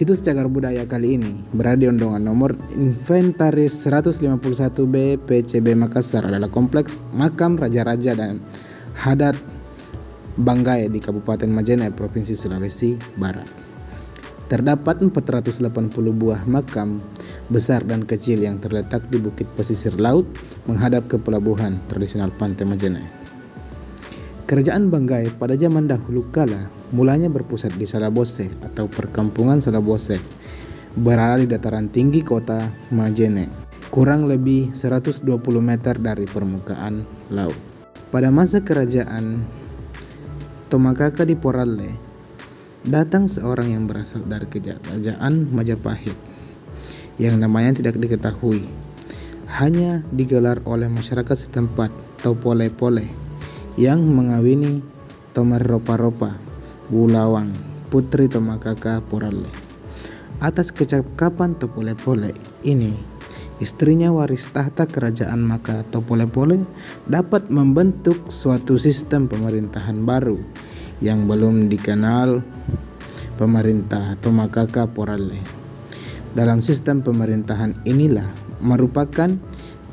Situs Cagar Budaya kali ini berada di Ondongan nomor inventaris 151B PCB Makassar adalah kompleks makam raja-raja dan adat Banggai di Kabupaten Majene, Provinsi Sulawesi Barat. Terdapat 480 buah makam besar dan kecil yang terletak di bukit pesisir laut menghadap ke pelabuhan tradisional Pantai Majene. Kerajaan Banggai pada zaman dahulu kala mulanya berpusat di Salabose atau perkampungan Salabose, berada di dataran tinggi kota Majene, kurang lebih 120 meter dari permukaan laut. Pada masa kerajaan Tomakaka di Poralle, datang seorang yang berasal dari kerajaan Majapahit yang namanya tidak diketahui, hanya digelar oleh masyarakat setempat atau pole-pole, yang mengawini Tomar Ropa-Ropa Bulawang, putri Tomakaka Poralle. Atas kecakapan Topole-Pole ini, istrinya waris tahta kerajaan, maka Topole-Pole dapat membentuk suatu sistem pemerintahan baru yang belum dikenal pemerintah Tomakaka Poralle. Dalam sistem pemerintahan inilah merupakan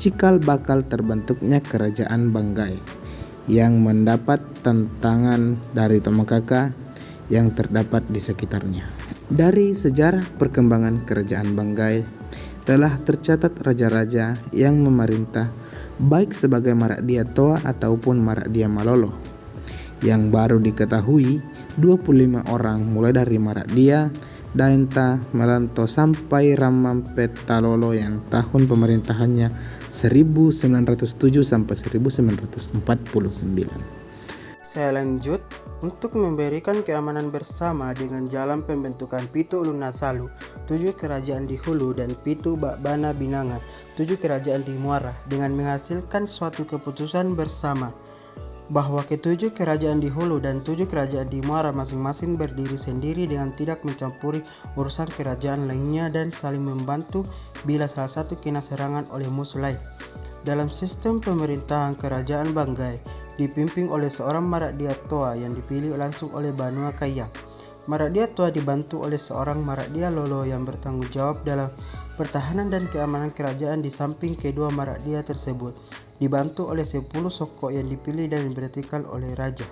cikal bakal terbentuknya kerajaan Banggai yang mendapat tantangan dari Tomakaka yang terdapat di sekitarnya. Dari sejarah perkembangan kerajaan Banggai telah tercatat raja-raja yang memerintah baik sebagai Marakdia Toa ataupun Marakdia Malolo. Yang baru diketahui 25 orang mulai dari Marakdia Daenta Melanto sampai Ramampetalolo yang tahun pemerintahannya 1907 sampai 1949. Saya lanjut untuk memberikan keamanan bersama dengan jalan pembentukan Pitu Ulun Nasalu, 7 kerajaan di Hulu, dan Pitu Bakbana Binanga, 7 kerajaan di Muara, dengan menghasilkan suatu keputusan bersama bahwa ketujuh kerajaan di Hulu dan 7 kerajaan di Muara masing-masing berdiri sendiri dengan tidak mencampuri urusan kerajaan lainnya dan saling membantu bila salah satu kena serangan oleh musuh lain. Dalam sistem pemerintahan kerajaan Banggai dipimpin oleh seorang Marakdia Toa yang dipilih langsung oleh Banua Kayang. Marakdia Toa dibantu oleh seorang Marakdia Lolo yang bertanggung jawab dalam pertahanan dan keamanan kerajaan, di samping kedua Marakdia tersebut dibantu oleh 10 sokok yang dipilih dan diberhentikan oleh raja.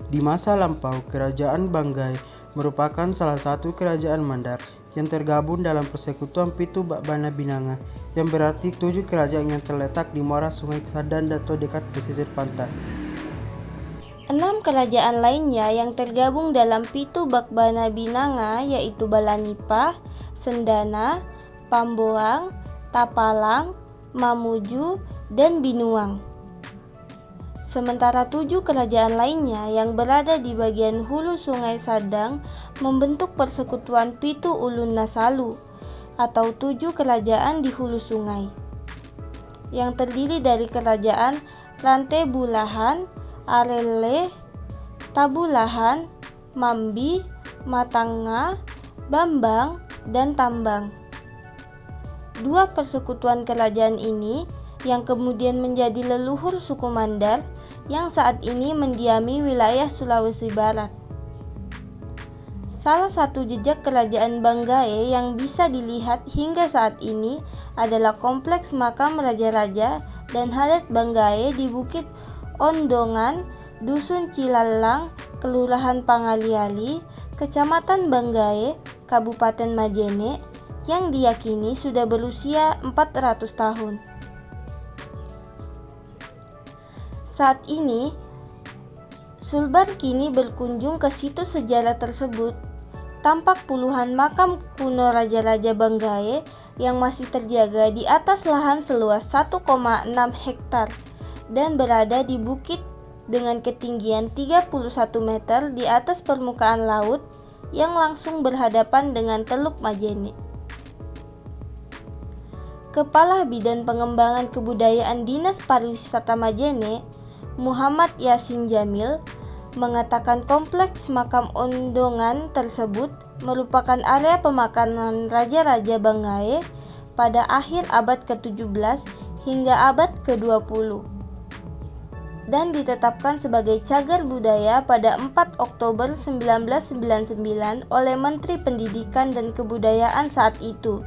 Di masa lampau, kerajaan Banggai merupakan salah satu kerajaan Mandar yang tergabung dalam persekutuan Pitu Bakbana Binanga, yang berarti 7 kerajaan yang terletak di muara Sungai Sadan atau dekat pesisir pantai. 6 kerajaan lainnya yang tergabung dalam Pitu Bakbana Binanga yaitu Balanipa, Sendana, Pamboang, Tapalang, Mamuju, dan Binuang. Sementara 7 kerajaan lainnya yang berada di bagian hulu Sungai Sadang membentuk persekutuan Pitu Ulun Nasalu atau 7 kerajaan di hulu sungai, yang terdiri dari kerajaan Rante Bulahan, Arelle, Tabulahan, Mambi, Matanga, Bambang, dan Tambang. 2 persekutuan kerajaan ini yang kemudian menjadi leluhur suku Mandar yang saat ini mendiami wilayah Sulawesi Barat. Salah satu jejak kerajaan Banggai yang bisa dilihat hingga saat ini adalah kompleks makam raja-raja dan adat Banggai di Bukit Ondongan, Dusun Cilalang, Kelurahan Pangaliali, Kecamatan Banggai, Kabupaten Majene, yang diyakini sudah berusia 400 tahun. Saat ini, Sulbar kini berkunjung ke situs sejarah tersebut. Tampak puluhan makam kuno raja-raja Banggai yang masih terjaga di atas lahan seluas 1,6 hektar dan berada di bukit dengan ketinggian 31 meter di atas permukaan laut yang langsung berhadapan dengan Teluk Majene. Kepala Bidang Pengembangan Kebudayaan Dinas Pariwisata Majene, Muhammad Yasin Jamil, mengatakan kompleks makam Ondongan tersebut merupakan area pemakaman raja-raja Banggai pada akhir abad ke-17 hingga abad ke-20. dan ditetapkan sebagai cagar budaya pada 4 Oktober 1999 oleh Menteri Pendidikan dan Kebudayaan saat itu,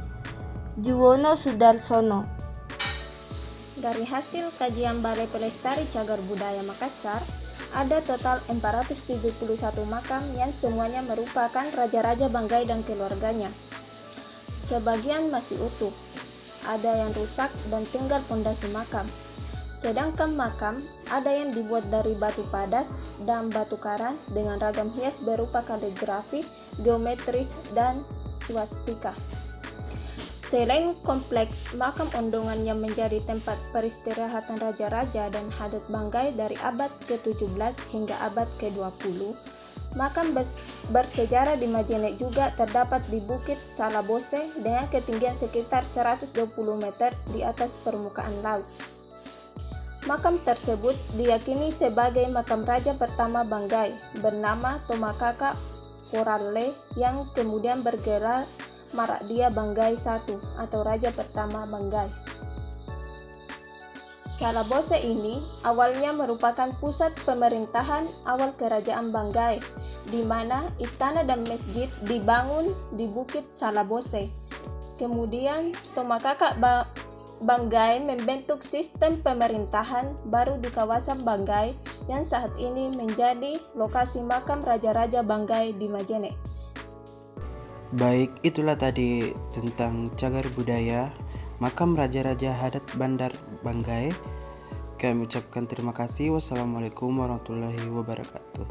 Juwono Sudarsono. Dari hasil kajian Balai Pelestari Cagar Budaya Makassar, ada total 471 makam yang semuanya merupakan raja-raja Banggai dan keluarganya. Sebagian masih utuh, ada yang rusak dan tinggal pondasi makam. Sedangkan makam ada yang dibuat dari batu padas dan batu karang dengan ragam hias berupa kaligrafi, geometris, dan swastika. Selain kompleks makam Ondongan yang menjadi tempat peristirahatan raja-raja dan hadat Banggai dari abad ke-17 hingga abad ke-20, makam bersejarah di Majene juga terdapat di Bukit Salabose dengan ketinggian sekitar 120 meter di atas permukaan laut. Makam tersebut diyakini sebagai makam raja pertama Banggai bernama Tomakaka Poralle yang kemudian bergelar Marakdia Banggai I atau Raja Pertama Banggai. Salabose ini awalnya merupakan pusat pemerintahan awal Kerajaan Banggai, di mana istana dan masjid dibangun di Bukit Salabose. Kemudian Tomakaka Banggai membentuk sistem pemerintahan baru di kawasan Banggai yang saat ini menjadi lokasi makam raja-raja Banggai di Majene. Baik, itulah tadi tentang cagar budaya makam raja-raja Hadat Bandar Banggai. Kami ucapkan terima kasih. Wassalamualaikum warahmatullahi wabarakatuh.